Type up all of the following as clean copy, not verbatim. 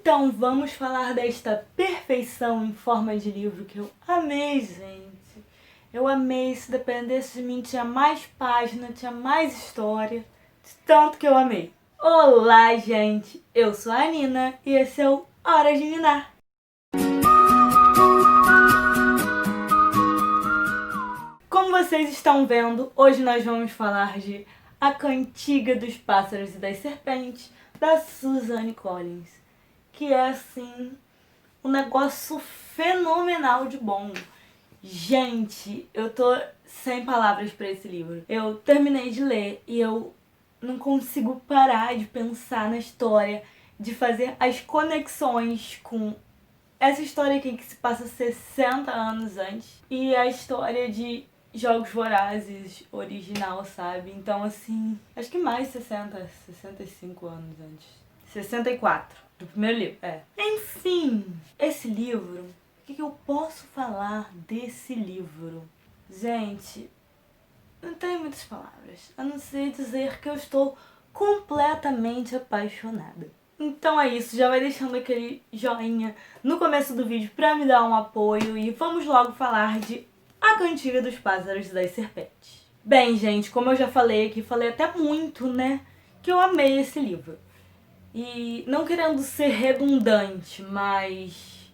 Então vamos falar desta perfeição em forma de livro que eu amei, gente. Eu amei, se dependesse de mim tinha mais página, tinha mais história, de tanto que eu amei. Olá, gente! Eu sou a Nina e esse é o Hora de Ninar. Como vocês estão vendo, hoje nós vamos falar de A Cantiga dos Pássaros e das Serpentes, da Suzanne Collins, que é, assim, um negócio fenomenal de bom. Gente, eu tô sem palavras pra esse livro. Eu terminei de ler e eu não consigo parar de pensar na história, de fazer as conexões com essa história aqui que se passa 60 anos antes e a história de Jogos Vorazes original, sabe? Então, assim, acho que mais 65 anos antes. 64, do primeiro livro, Enfim, esse livro, o que eu posso falar desse livro? Gente, não tenho muitas palavras, a não ser dizer que eu estou completamente apaixonada. Então é isso, já vai deixando aquele joinha no começo do vídeo pra me dar um apoio e vamos logo falar de A Cantiga dos Pássaros e das Serpentes. Bem, gente, como eu já falei aqui, falei até muito, né, que eu amei esse livro. E não querendo ser redundante, mas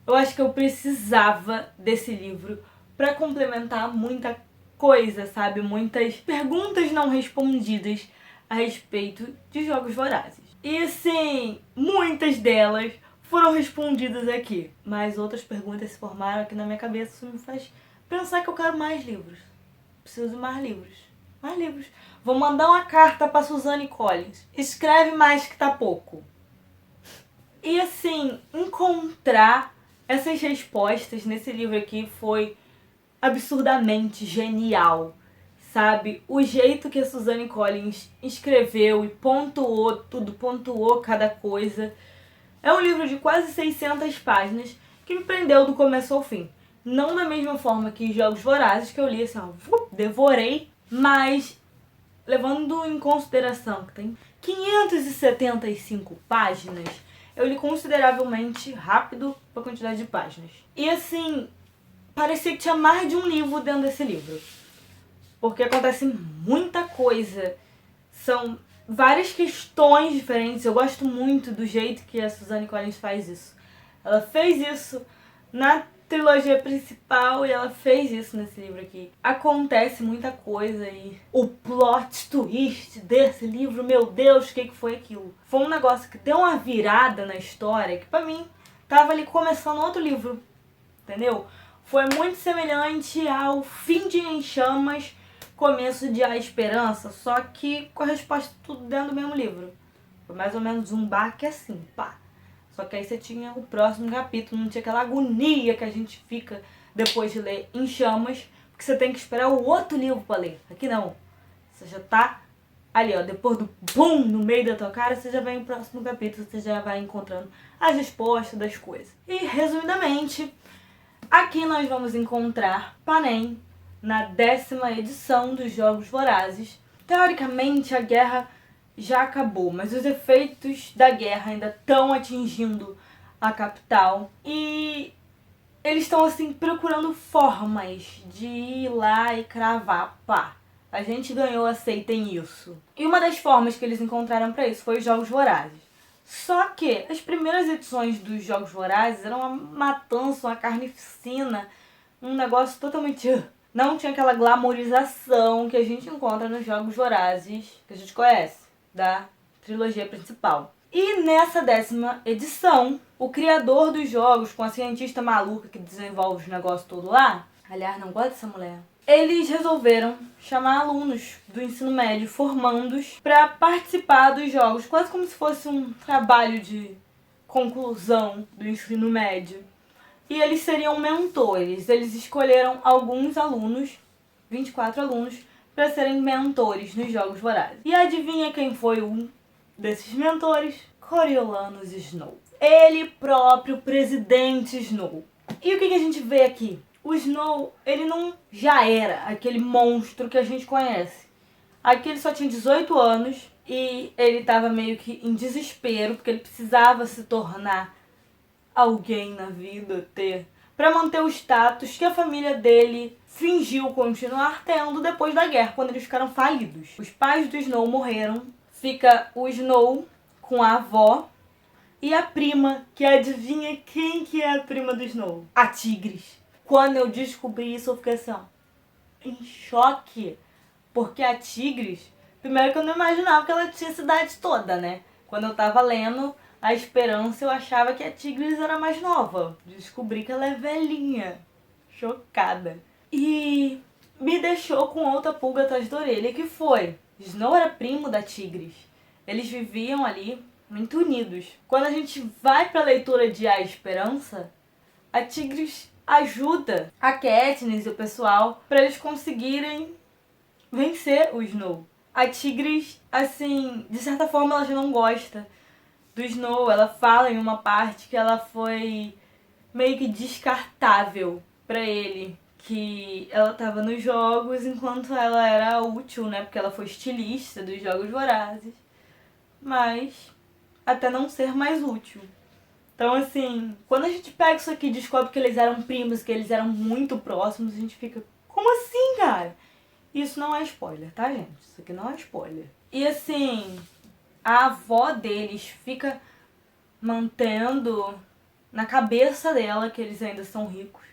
eu acho que eu precisava desse livro pra complementar muita coisa, sabe? Muitas perguntas não respondidas a respeito de Jogos Vorazes. E assim, muitas delas foram respondidas aqui, mas outras perguntas se formaram aqui na minha cabeça. Isso me faz pensar que eu quero mais livros. Preciso de mais livros. Mais livros. Vou mandar uma carta pra Suzanne Collins. Escreve mais que tá pouco. E assim, encontrar essas respostas nesse livro aqui foi absurdamente genial, sabe? O jeito que a Suzanne Collins escreveu e pontuou tudo, pontuou cada coisa. É um livro de quase 600 páginas que me prendeu do começo ao fim. Não da mesma forma que Jogos Vorazes, que eu li assim, ó, devorei, mas levando em consideração que tem 575 páginas, eu li consideravelmente rápido pra quantidade de páginas. E assim, parecia que tinha mais de um livro dentro desse livro. Porque acontece muita coisa. São várias questões diferentes. Eu gosto muito do jeito que a Suzanne Collins faz isso. Ela fez isso na trilogia principal e ela fez isso nesse livro aqui. Acontece muita coisa e o plot twist desse livro, meu Deus, o que foi aquilo? Foi um negócio que deu uma virada na história que pra mim tava ali começando outro livro, entendeu? Foi muito semelhante ao Fim de Em Chamas, começo de A Esperança, só que com a resposta tudo dentro do mesmo livro. Foi mais ou menos um baque assim, pá. Só que aí você tinha o próximo capítulo, não tinha aquela agonia que a gente fica depois de ler Em Chamas, porque você tem que esperar o outro livro pra ler. Aqui não. Você já tá ali, ó, depois do BUM no meio da tua cara, você já vai no próximo capítulo, você já vai encontrando as respostas das coisas. E, resumidamente, aqui nós vamos encontrar Panem na 10ª edição dos Jogos Vorazes. Teoricamente, a guerra já acabou, mas os efeitos da guerra ainda estão atingindo a capital. E eles estão, assim, procurando formas de ir lá e cravar. Pá, a gente ganhou, aceitem isso. E uma das formas que eles encontraram pra isso foi os Jogos Vorazes. Só que as primeiras edições dos Jogos Vorazes eram uma matança, uma carnificina, um negócio totalmente... Não tinha aquela glamorização que a gente encontra nos Jogos Vorazes, que a gente conhece, da trilogia principal. E nessa 10ª edição, o criador dos jogos, com a cientista maluca que desenvolve os negócios todo lá, aliás, não gosto dessa mulher, eles resolveram chamar alunos do ensino médio, formandos, para participar dos jogos, quase como se fosse um trabalho de conclusão do ensino médio. E eles seriam mentores. Eles escolheram alguns alunos, 24 alunos, para serem mentores nos Jogos Vorazes. E adivinha quem foi um desses mentores? Coriolanus Snow. Ele próprio, presidente Snow. E o que a gente vê aqui? O Snow, ele não já era aquele monstro que a gente conhece. Aqui ele só tinha 18 anos E ele tava meio que em desespero, porque ele precisava se tornar alguém na vida, pra manter o status que a família dele fingiu continuar tendo depois da guerra, quando eles ficaram falidos. Os pais do Snow morreram, fica o Snow com a avó e a prima, que adivinha quem que é a prima do Snow? A Tigris. Quando eu descobri isso, eu fiquei assim, ó, em choque. Porque a Tigris, primeiro que eu não imaginava que ela tinha essa idade toda, né? Quando eu tava lendo A Esperança, eu achava que a Tigris era mais nova. Descobri que ela é velhinha. Chocada. E me deixou com outra pulga atrás da orelha, que foi: Snow era primo da Tigris. Eles viviam ali muito unidos. Quando a gente vai pra leitura de A Esperança, a Tigris ajuda a Katniss e o pessoal pra eles conseguirem vencer o Snow. A Tigris, assim, de certa forma ela já não gosta do Snow. Ela fala em uma parte que ela foi meio que descartável pra ele, que ela tava nos jogos enquanto ela era útil, né? Porque ela foi estilista dos Jogos Vorazes, mas até não ser mais útil. Então, assim, quando a gente pega isso aqui e descobre que eles eram primos, que eles eram muito próximos, a gente fica, como assim, cara? Isso não é spoiler, tá, gente? Isso aqui não é spoiler. E, assim, a avó deles fica mantendo na cabeça dela que eles ainda são ricos.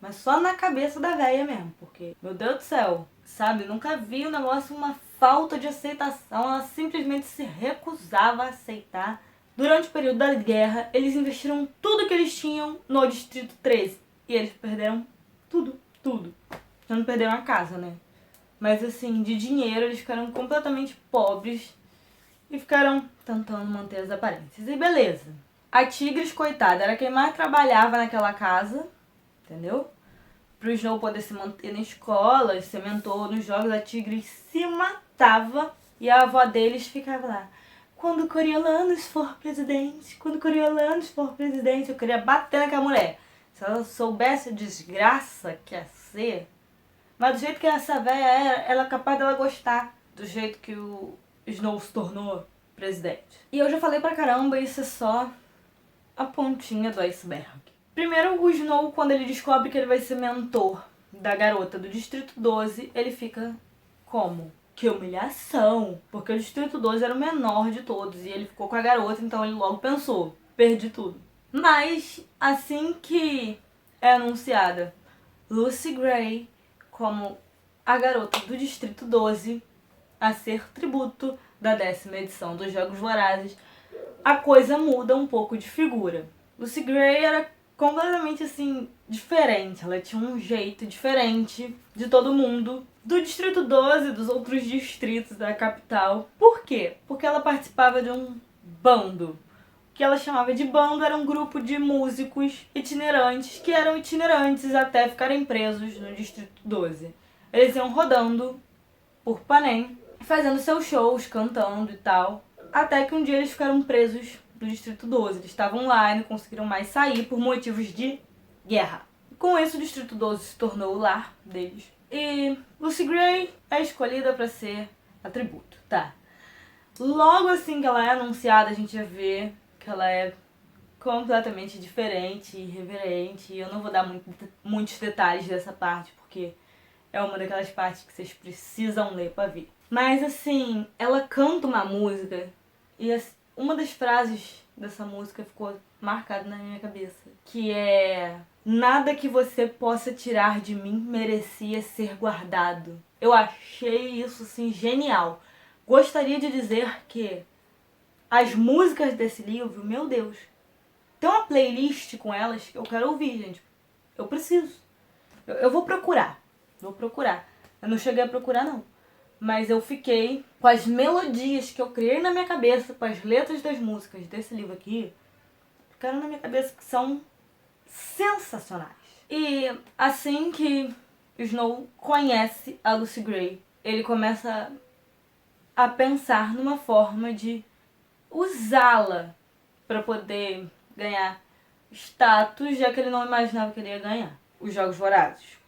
Mas só na cabeça da véia mesmo, porque, meu Deus do céu, sabe? Nunca vi um negócio, uma falta de aceitação. Ela simplesmente se recusava a aceitar. Durante o período da guerra, eles investiram tudo que eles tinham no Distrito 13. E eles perderam tudo, tudo. Já não perderam a casa, né? Mas assim, de dinheiro, eles ficaram completamente pobres e ficaram tentando manter as aparências. E beleza. A Tigris, coitada, era quem mais trabalhava naquela casa, entendeu? Pro Snow poder se manter na escola, ser mentor nos jogos, a Tigris se matava e a avó deles ficava lá: quando Coriolanus for presidente, quando Coriolanus for presidente. Eu queria bater naquela mulher. Se ela soubesse a desgraça que ia ser. Mas do jeito que essa véia era, ela é capaz dela gostar do jeito que o Snow se tornou presidente. E eu já falei pra caramba, isso é só a pontinha do iceberg. Primeiro, o Snow, quando ele descobre que ele vai ser mentor da garota do Distrito 12, ele fica como? Que humilhação! Porque o Distrito 12 era o menor de todos e ele ficou com a garota, então ele logo pensou: perdi tudo. Mas, assim que é anunciada Lucy Gray como a garota do Distrito 12 a ser tributo da 10ª edição dos Jogos Vorazes, a coisa muda um pouco de figura. Lucy Gray era completamente assim, diferente. Ela tinha um jeito diferente de todo mundo, do Distrito 12 e dos outros distritos da capital. Por quê? Porque ela participava de um bando. O que ela chamava de bando era um grupo de músicos itinerantes, que eram itinerantes até ficarem presos no Distrito 12. Eles iam rodando por Panem, fazendo seus shows, cantando e tal, até que um dia eles ficaram presos no Distrito 12. Eles estavam lá e não conseguiram mais sair por motivos de guerra. Com isso, o Distrito 12 se tornou o lar deles. E Lucy Gray é escolhida para ser a tributo, tá? Logo assim que ela é anunciada, a gente já vê que ela é completamente diferente e irreverente. Eu não vou dar muitos detalhes dessa parte, porque é uma daquelas partes que vocês precisam ler pra ver. Mas assim, ela canta uma música e uma das frases dessa música ficou marcada na minha cabeça, que é: nada que você possa tirar de mim merecia ser guardado. Eu achei isso assim genial. Gostaria de dizer que as músicas desse livro, meu Deus, tem uma playlist com elas que eu quero ouvir, gente. Eu preciso. Eu vou procurar. Vou procurar. Eu não cheguei a procurar, não. Mas eu fiquei com as melodias que eu criei na minha cabeça, com as letras das músicas desse livro aqui, ficaram na minha cabeça, que são sensacionais. E assim que Snow conhece a Lucy Gray, ele começa a pensar numa forma de usá-la para poder ganhar status, já que ele não imaginava que ele ia ganhar os Jogos Vorazes,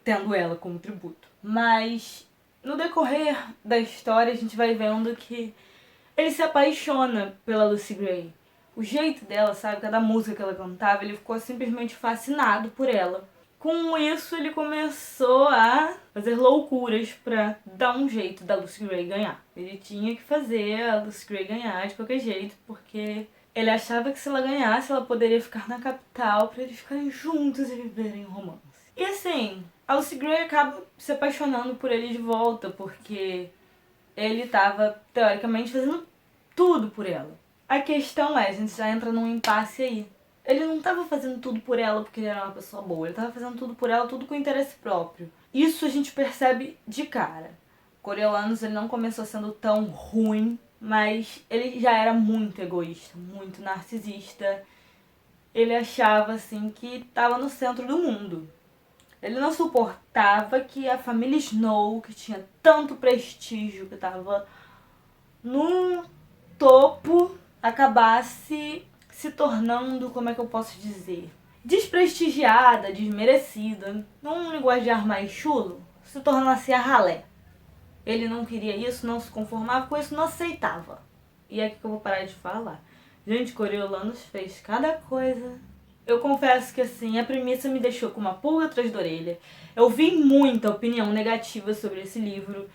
tendo ela como tributo. Mas no decorrer da história a gente vai vendo que ele se apaixona pela Lucy Gray. O jeito dela, sabe, cada música que ela cantava, ele ficou simplesmente fascinado por ela. Com isso, ele começou a fazer loucuras pra dar um jeito da Lucy Gray ganhar. Ele tinha que fazer a Lucy Gray ganhar de qualquer jeito, porque ele achava que se ela ganhasse, ela poderia ficar na capital pra eles ficarem juntos e viverem um romance. E assim, a Lucy Gray acaba se apaixonando por ele de volta, porque ele tava, teoricamente, fazendo tudo por ela. A questão é, a gente já entra num impasse aí. Ele não tava fazendo tudo por ela porque ele era uma pessoa boa, ele tava fazendo tudo por ela, tudo com interesse próprio. Isso a gente percebe de cara. Coriolanus, ele não começou sendo tão ruim, mas ele já era muito egoísta, muito narcisista. Ele achava, assim, que tava no centro do mundo. Ele não suportava que a família Snow, que tinha tanto prestígio, que tava no topo, acabasse se tornando, como é que eu posso dizer, desprestigiada, desmerecida, num linguajar mais chulo, se tornasse a ralé. Ele não queria isso, não se conformava com isso, não aceitava. E é aqui que eu vou parar de falar. Gente, Coriolanus fez cada coisa. Eu confesso que assim, a premissa me deixou com uma pulga atrás da orelha. Eu vi muita opinião negativa sobre esse livro.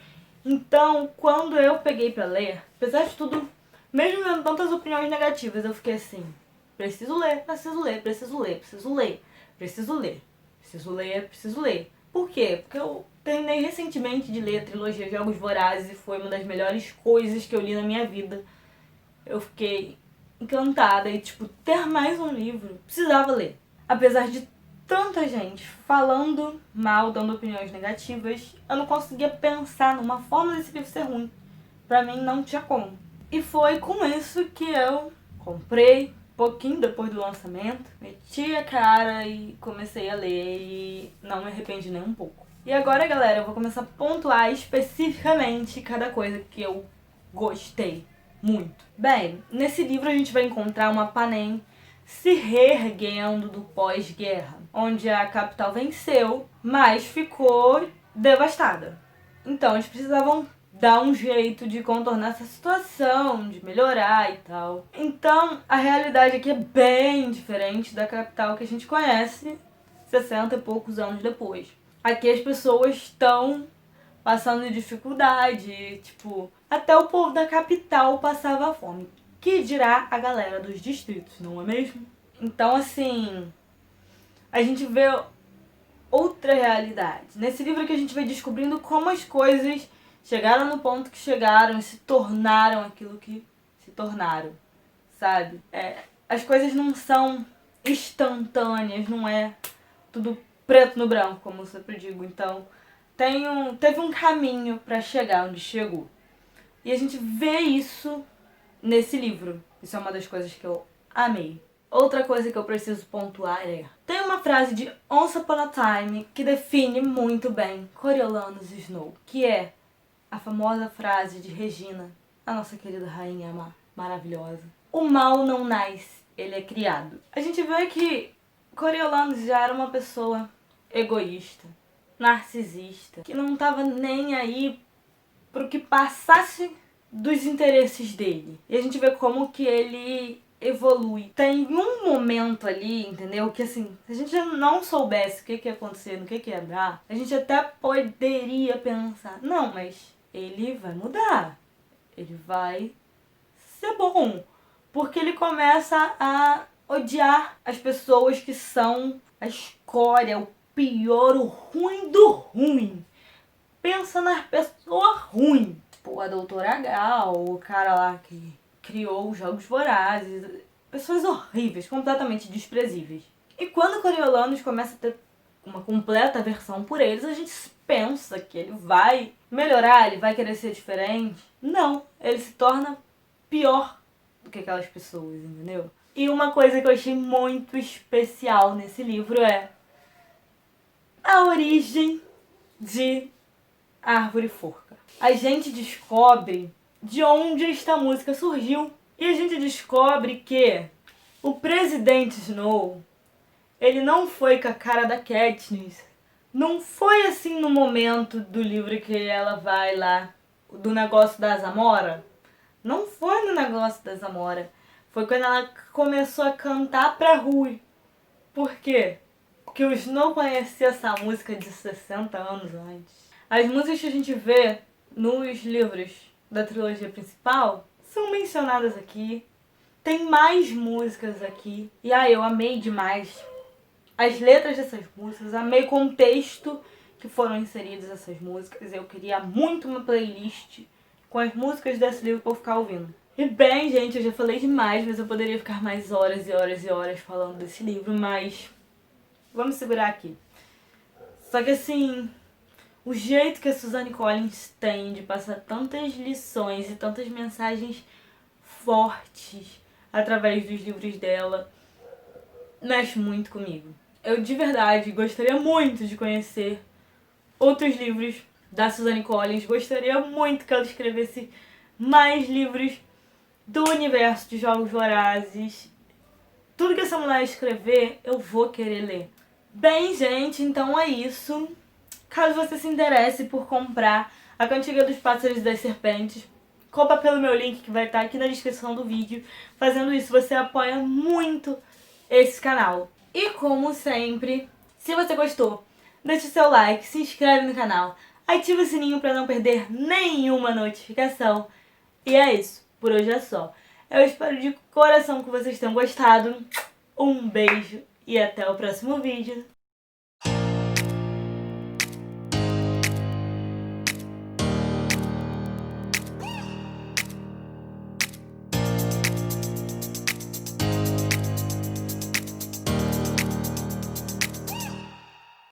Então, quando eu peguei pra ler, apesar de tudo, mesmo vendo tantas opiniões negativas, eu fiquei assim, preciso ler, preciso ler, preciso ler, preciso ler, preciso ler, preciso ler, preciso ler. Por quê? Porque eu terminei recentemente de ler a trilogia Jogos Vorazes e foi uma das melhores coisas que eu li na minha vida. Eu fiquei encantada e, tipo, ter mais um livro, precisava ler. Apesar de tanta gente falando mal, dando opiniões negativas, eu não conseguia pensar numa forma desse livro ser ruim. Pra mim não tinha como. E foi com isso que eu comprei, pouquinho depois do lançamento, meti a cara e comecei a ler e não me arrependi nem um pouco. E agora, galera, eu vou começar a pontuar especificamente cada coisa que eu gostei muito. Bem, nesse livro a gente vai encontrar uma Panem se reerguendo do pós-guerra, onde a capital venceu, mas ficou devastada. Então eles precisavam dar um jeito de contornar essa situação, de melhorar e tal. Então a realidade aqui é bem diferente da capital que a gente conhece 60 e poucos anos depois. Aqui as pessoas estão passando dificuldade, tipo, até o povo da capital passava fome. Que dirá a galera dos distritos, não é mesmo? Então, assim, a gente vê outra realidade. Nesse livro aqui a gente vai descobrindo como as coisas chegaram no ponto que chegaram e se tornaram aquilo que se tornaram, sabe? As coisas não são instantâneas, não é tudo preto no branco, como eu sempre digo. Então, teve um caminho para chegar onde chegou. E a gente vê isso nesse livro. Isso é uma das coisas que eu amei. Outra coisa que eu preciso pontuar é... Tem uma frase de Once Upon a Time que define muito bem Coriolanus Snow, que é a famosa frase de Regina, a nossa querida rainha maravilhosa. O mal não nasce, ele é criado. A gente vê que Coriolanus já era uma pessoa egoísta, narcisista, que não estava nem aí pro que passasse dos interesses dele. E a gente vê como que ele evolui. Tem um momento ali, entendeu? Que assim, se a gente não soubesse o que ia acontecer, no que ia dar, a gente até poderia pensar, não, mas ele vai mudar. Ele vai ser bom. Porque ele começa a odiar as pessoas que são a escória, o pior, o ruim do ruim. Pensa nas pessoas ruins. Tipo, a doutora Gal, o cara lá que criou os Jogos Vorazes. Pessoas horríveis, completamente desprezíveis. E quando Coriolanus começa a ter uma completa aversão por eles, a gente pensa que ele vai melhorar, ele vai querer ser diferente. Não, ele se torna pior do que aquelas pessoas, entendeu? E uma coisa que eu achei muito especial nesse livro é a origem de Árvore Forca. A gente descobre de onde esta música surgiu. E a gente descobre que o presidente Snow, ele não foi com a cara da Katniss Não foi assim no momento do livro que ela vai lá, do negócio da Zamora. Não foi no negócio da Zamora. Foi quando ela começou a cantar pra Rui. Por quê? Porque o Snow conhecia essa música de 60 anos antes. As músicas que a gente vê nos livros da trilogia principal são mencionadas aqui. Tem mais músicas aqui. E eu amei demais as letras dessas músicas, amei o contexto que foram inseridas essas músicas. Eu queria muito uma playlist com as músicas desse livro pra eu ficar ouvindo. E bem, gente, eu já falei demais, mas eu poderia ficar mais horas e horas e horas falando desse livro, mas vamos segurar aqui. Só que assim, o jeito que a Suzanne Collins tem de passar tantas lições e tantas mensagens fortes através dos livros dela mexe muito comigo. Eu de verdade gostaria muito de conhecer outros livros da Suzanne Collins. Gostaria muito que ela escrevesse mais livros do universo de Jogos Vorazes. Tudo que essa mulher escrever, eu vou querer ler. Bem, gente, então é isso. Caso você se interesse por comprar A Cantiga dos Pássaros e das Serpentes, compra pelo meu link que vai estar aqui na descrição do vídeo. Fazendo isso, você apoia muito esse canal. E como sempre, se você gostou, deixe seu like, se inscreve no canal, ativa o sininho para não perder nenhuma notificação. E é isso, por hoje é só. Eu espero de coração que vocês tenham gostado. Um beijo e até o próximo vídeo.